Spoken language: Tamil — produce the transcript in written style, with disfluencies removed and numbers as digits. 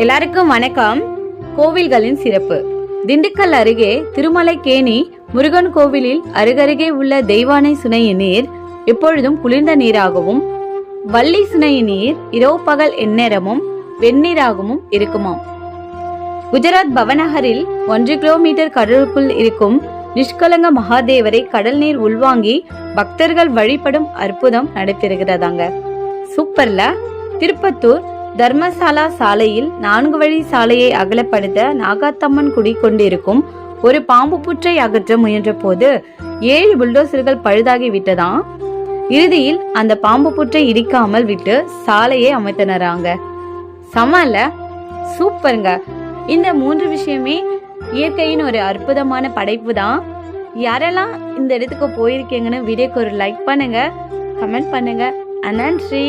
எல்லாருக்கும் வணக்கம். கோவில்களின் சிறப்பு. திண்டுக்கல் அருகே திருமலைக்கேணி முருகன் கோவிலில் அருகருகே உள்ள தெய்வானை சுனையின் நீர் எப்பொழுதும் குளிர்ந்த நீராகவும், வள்ளி சுனையின் நீர் இரவு பகல் எந்நேரமும் வெந்நீராகவும் இருக்குமாம். குஜராத் பவநகரில் 1 கிலோமீட்டர் கடலுக்குள் இருக்கும் நிஷ்கலங்க மகாதேவரை கடல் நீர் உள்வாங்கி பக்தர்கள் வழிபடும் அற்புதம் நடைபெறுகிறதாங்க. சூப்பர்ல. திருப்பத்தூர் தர்மசாலா சாலையில் 4 வழி சாலையை அகலப்படுத்த நாகாத்தம்மன் குடிக்கொண்டிருக்கும் ஒரு பாம்பு புற்றை அகற்ற முயன்ற போது 7 புல்டோசர்கள் பழுதாகி விட்டதாம். இறுதியில் அந்த பாம்பு புற்றை இடிக்காமல் விட்டு சாலையை அமைத்தனராங்க. சமல சூப்பருங்க. இந்த 3 விஷயமே இயற்கையின் ஒரு அற்புதமான படைப்பு தான். யாரெல்லாம் இந்த இடத்துக்கு போயிருக்கீங்கன்னு வீடியோக்கு ஒரு லைக் பண்ணுங்க, கமெண்ட் பண்ணுங்க. நன்றி.